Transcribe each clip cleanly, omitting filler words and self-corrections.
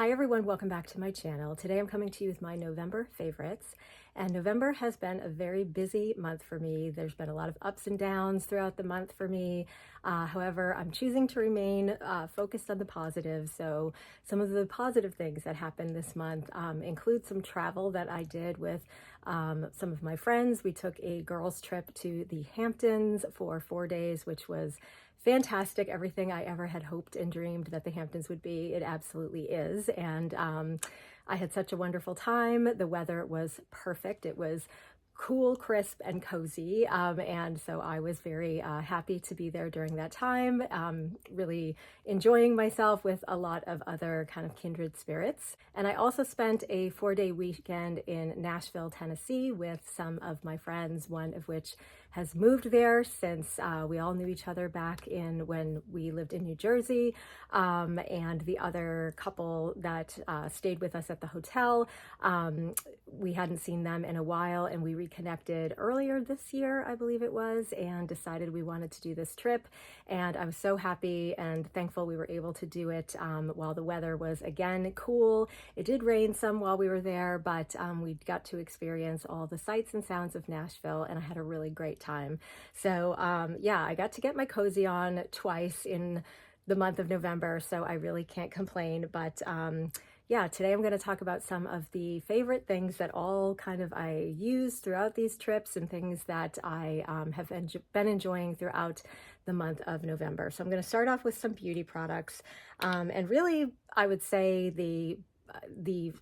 Hi everyone, welcome back to my channel. Today I'm coming to you with my November favorites. And November has been a very busy month for me. There's been a lot of ups and downs throughout the month for me. However, I'm choosing to remain focused on the positive. So some of the positive things that happened this month include some travel that I did with some of my friends. We took a girls' trip to the Hamptons for 4 days, which was fantastic. Everything I ever had hoped and dreamed that the Hamptons would be, it absolutely is. And I had such a wonderful time. The weather was perfect. It was cool, crisp, and cozy. And so I was very happy to be there during that time, really enjoying myself with a lot of other kind of kindred spirits. And I also spent a 4-day weekend in Nashville, Tennessee with some of my friends, one of which has moved there since we all knew each other back in when we lived in New Jersey. And the other couple that stayed with us at the hotel, we hadn't seen them in a while, and we reconnected earlier this year, I believe it was, and decided we wanted to do this trip. And I was so happy and thankful we were able to do it while the weather was again cool. It did rain some while we were there, but we got to experience all the sights and sounds of Nashville, and I had a really great time. So yeah, I got to get my cozy on twice in the month of November, so I really can't complain. But yeah, today I'm going to talk about some of the favorite things that all kind of I use throughout these trips and things that I have been enjoying throughout the month of November. So I'm going to start off with some beauty products, and really I would say the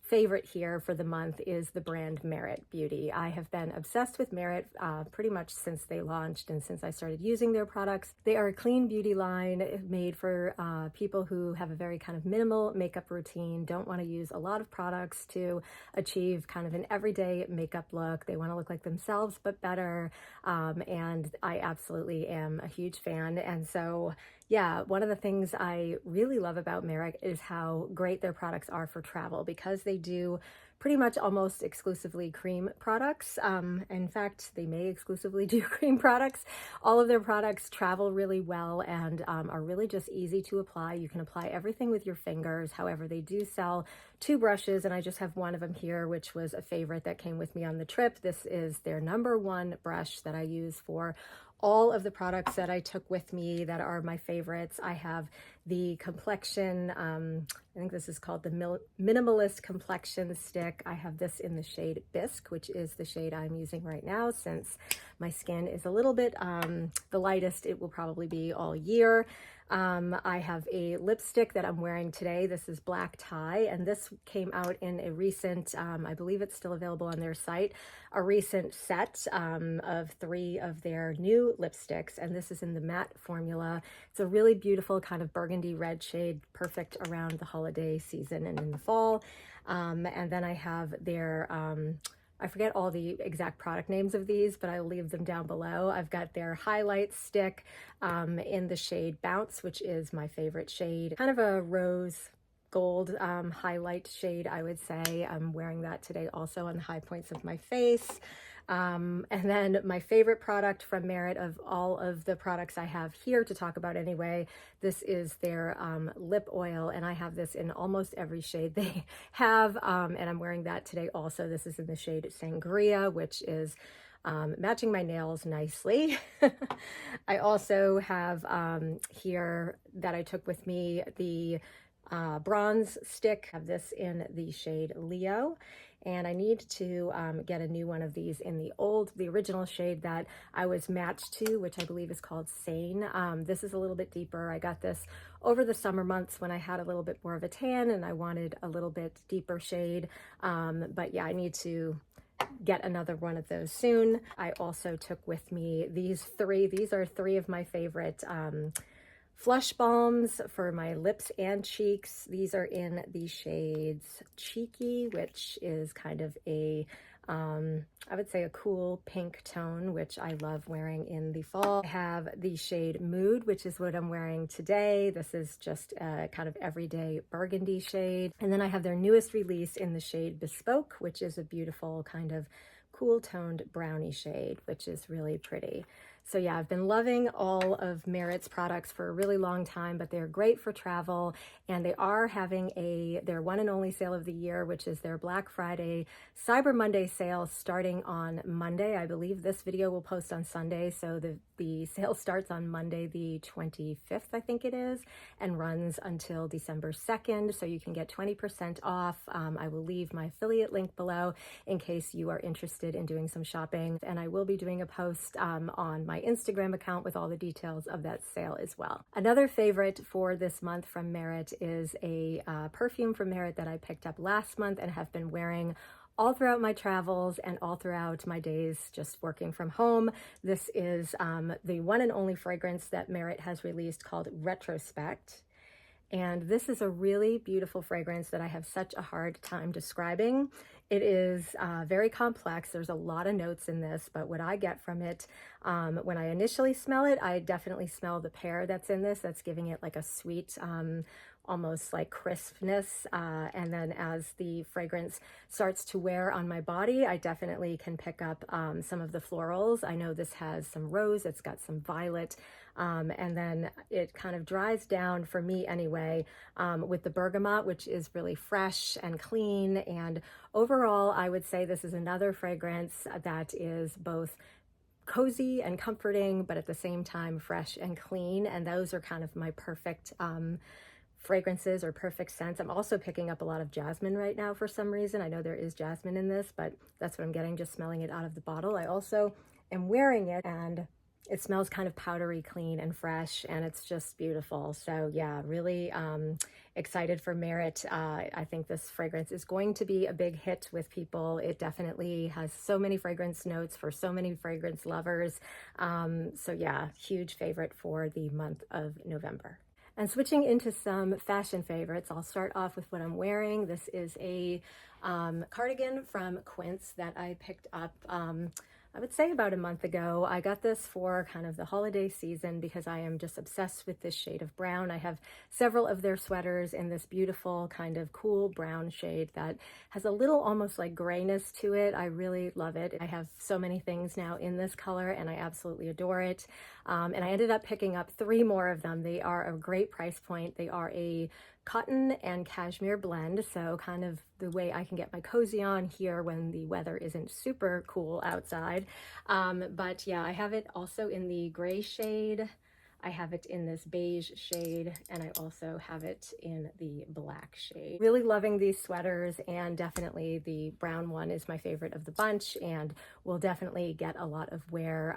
favorite here for the month is the brand Merit Beauty. I have been obsessed with Merit pretty much since they launched and since I started using their products. They are a clean beauty line made for people who have a very kind of minimal makeup routine, don't want to use a lot of products to achieve kind of an everyday makeup look. They want to look like themselves but better, and I absolutely am a huge fan. And so yeah, one of the things I really love about Merit is how great their products are for travel, because they do pretty much almost exclusively cream products. In fact, they may exclusively do cream products. All of their products travel really well and are really just easy to apply. You can apply everything with your fingers. However, they do sell 2 brushes, and I just have one of them here, which was a favorite that came with me on the trip. This is their #1 brush that I use for all of the products that I took with me that are my favorites. I have the complexion, I think this is called the Minimalist complexion stick. I have this in the shade Bisque, which is the shade I'm using right now since my skin is a little bit the lightest it will probably be all year. I have a lipstick that I'm wearing today. This is Black Tie, and this came out in a recent, I believe it's still available on their site, a recent set of 3 of their new lipsticks, and this is in the matte formula. It's a really beautiful kind of burgundy red shade, perfect around the holiday season and in the fall. And then I have their I forget all the exact product names of these, but I'll leave them down below. I've got their highlight stick in the shade Bounce, which is my favorite shade. Kind of a rose gold highlight shade, I would say. I'm wearing that today also on the high points of my face. And then my favorite product from Merit of all of the products I have here to talk about anyway, this is their lip oil, and I have this in almost every shade they have, and I'm wearing that today also. This is in the shade Sangria, which is matching my nails nicely. I also have here that I took with me the bronze stick. I have this in the shade Leo, and I need to get a new one of these in the original shade that I was matched to, which I believe is called Sane. This is a little bit deeper. I got this over the summer months when I had a little bit more of a tan and I wanted a little bit deeper shade. But yeah, I need to get another one of those soon. I also took with me these 3. These are 3 of my favorite Flush balms for my lips and cheeks. These are in the shades Cheeky, which is kind of a, I would say a cool pink tone, which I love wearing in the fall. I have the shade Mood, which is what I'm wearing today. This is just a kind of everyday burgundy shade. And then I have their newest release in the shade Bespoke, which is a beautiful kind of cool toned brownie shade, which is really pretty. So yeah, I've been loving all of Merit's products for a really long time, but they're great for travel, and they are having their one and only sale of the year, which is their Black Friday Cyber Monday sale starting on Monday. I believe this video will post on Sunday, so the sale starts on Monday the 25th, I think it is, and runs until December 2nd, so you can get 20% off. I will leave my affiliate link below in case you are interested in doing some shopping, and I will be doing a post on my Instagram account with all the details of that sale as well. Another favorite for this month from Merit is a perfume from Merit that I picked up last month and have been wearing all throughout my travels and all throughout my days just working from home. This is the one and only fragrance that Merit has released called Retrospect. And this is a really beautiful fragrance that I have such a hard time describing. It is very complex. There's a lot of notes in this, but what I get from it, when I initially smell it, I definitely smell the pear that's in this, that's giving it like a sweet, almost like crispness. And then as the fragrance starts to wear on my body, I definitely can pick up some of the florals. I know this has some rose, it's got some violet, and then it kind of dries down, for me anyway, with the bergamot, which is really fresh and clean. And overall, I would say this is another fragrance that is both cozy and comforting, but at the same time fresh and clean. And those are kind of my perfect fragrances or perfect scents. I'm also picking up a lot of jasmine right now for some reason. I know there is jasmine in this, but that's what I'm getting just smelling it out of the bottle. I also am wearing it, and it smells kind of powdery clean and fresh, and it's just beautiful. So yeah, really excited for Merit. I think this fragrance is going to be a big hit with people. It definitely has so many fragrance notes for so many fragrance lovers. So yeah, huge favorite for the month of November. And switching into some fashion favorites, I'll start off with what I'm wearing. This is a cardigan from Quince that I picked up I would say about a month ago. I got this for kind of the holiday season because I am just obsessed with this shade of brown. I have several of their sweaters in this beautiful kind of cool brown shade that has a little almost like grayness to it. I really love it. I have so many things now in this color and I absolutely adore it. And I ended up picking up 3 more of them. They are a great price point. They are a cotton and cashmere blend, so kind of the way I can get my cozy on here when the weather isn't super cool outside. But yeah, I have it also in the gray shade, I have it in this beige shade, and I also have it in the black shade. Really loving these sweaters, and definitely the brown one is my favorite of the bunch and will definitely get a lot of wear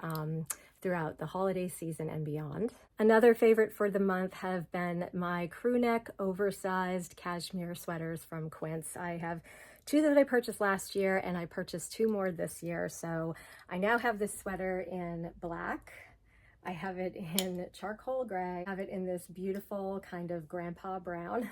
throughout the holiday season and beyond. Another favorite for the month have been my crewneck oversized cashmere sweaters from Quince. I have 2 that I purchased last year, and I purchased 2 more this year. So I now have this sweater in black. I have it in charcoal gray. I have it in this beautiful kind of grandpa brown.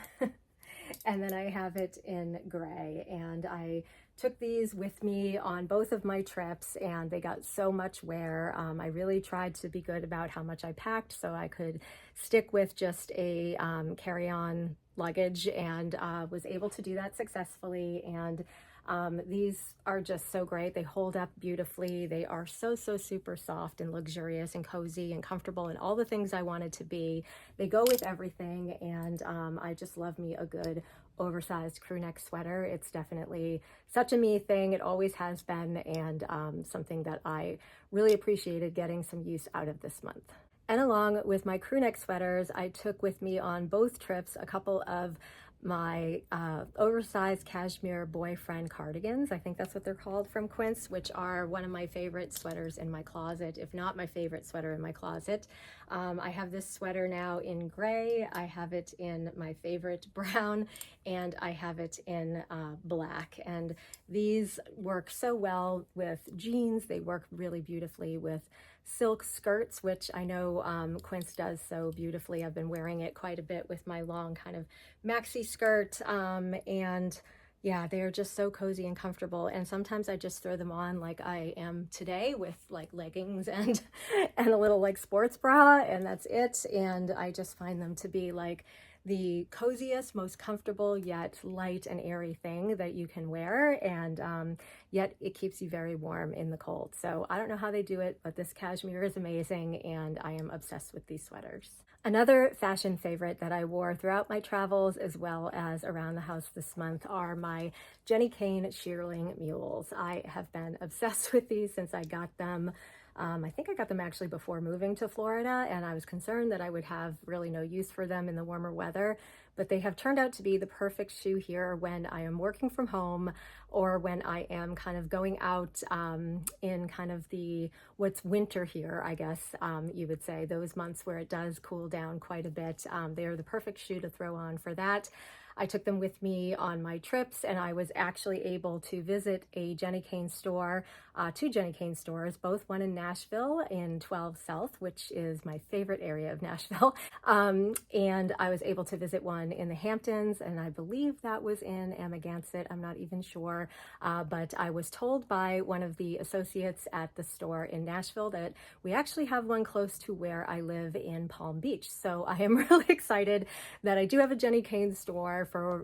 And then I have it in gray, and I took these with me on both of my trips and they got so much wear. I really tried to be good about how much I packed so I could stick with just a carry-on luggage, and was able to do that successfully. And these are just so great. They hold up beautifully. They are so super soft and luxurious and cozy and comfortable and all the things I wanted to be. They go with everything, and I just love me a good oversized crew neck sweater. It's definitely such a me thing. It always has been, and something that I really appreciated getting some use out of this month. And along with my crew neck sweaters, I took with me on both trips a couple of my oversized cashmere boyfriend cardigans. I think that's what they're called, from Quince, which are one of my favorite sweaters in my closet, if not my favorite sweater in my closet. I have this sweater now in gray, I have it in my favorite brown, and I have it in black. And these work so well with jeans. They work really beautifully with silk skirts, which I know Quince does so beautifully. I've been wearing it quite a bit with my long kind of maxi skirt, and yeah, they are just so cozy and comfortable. And sometimes I just throw them on like I am today, with like leggings and a little like sports bra, and that's it. And I just find them to be like the coziest, most comfortable, yet light and airy thing that you can wear, and yet it keeps you very warm in the cold. So I don't know how they do it, but this cashmere is amazing, and I am obsessed with these sweaters. Another fashion favorite that I wore throughout my travels as well as around the house this month are my Jenni Kayne Shearling Mules. I have been obsessed with these since I got them. I think I got them actually before moving to Florida, and I was concerned that I would have really no use for them in the warmer weather, but they have turned out to be the perfect shoe here when I am working from home or when I am kind of going out in kind of what's winter here, I guess you would say, those months where it does cool down quite a bit. They are the perfect shoe to throw on for that. I took them with me on my trips, and I was actually able to visit a Jenni Kayne store, two Jenni Kayne stores, both one in Nashville in 12 South, which is my favorite area of Nashville, and I was able to visit one in the Hamptons, and I believe that was in Amagansett. I'm not even sure, but I was told by one of the associates at the store in Nashville that we actually have one close to where I live in Palm Beach. So I am really excited that I do have a Jenni Kayne store for,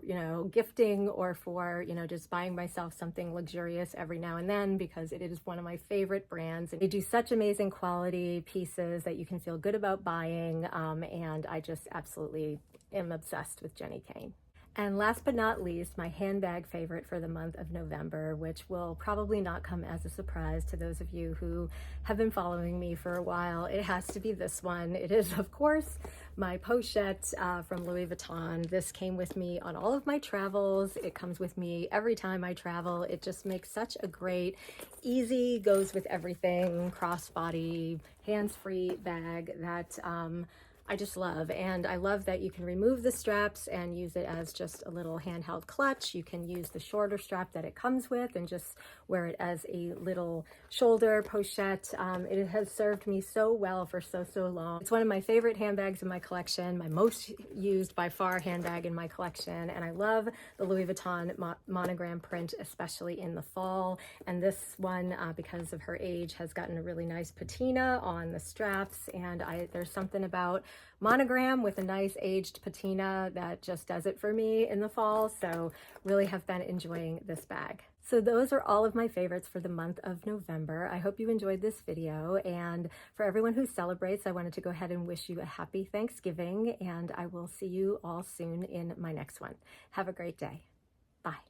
gifting or for, just buying myself something luxurious every now and then, because it is one of my favorite brands. They do such amazing quality pieces that you can feel good about buying, and I just absolutely am obsessed with Jenni Kayne. And last but not least, my handbag favorite for the month of November, which will probably not come as a surprise to those of you who have been following me for a while. It has to be this one. It is, of course, my Pochette from Louis Vuitton. This came with me on all of my travels. It comes with me every time I travel. It just makes such a great, easy, goes with everything, crossbody, hands-free bag that I just love. And I love that you can remove the straps and use it as just a little handheld clutch. You can use the shorter strap that it comes with and just wear it as a little shoulder pochette. It has served me so well for so long. It's one of my favorite handbags in my collection, my most used by far handbag in my collection. And I love the Louis Vuitton monogram print, especially in the fall. And this one, because of her age, has gotten a really nice patina on the straps. And there's something about monogram with a nice aged patina that just does it for me in the fall. So really have been enjoying this bag. So those are all of my favorites for the month of November. I hope you enjoyed this video, and for everyone who celebrates, I wanted to go ahead and wish you a happy Thanksgiving, and I will see you all soon in my next one. Have a great day. Bye.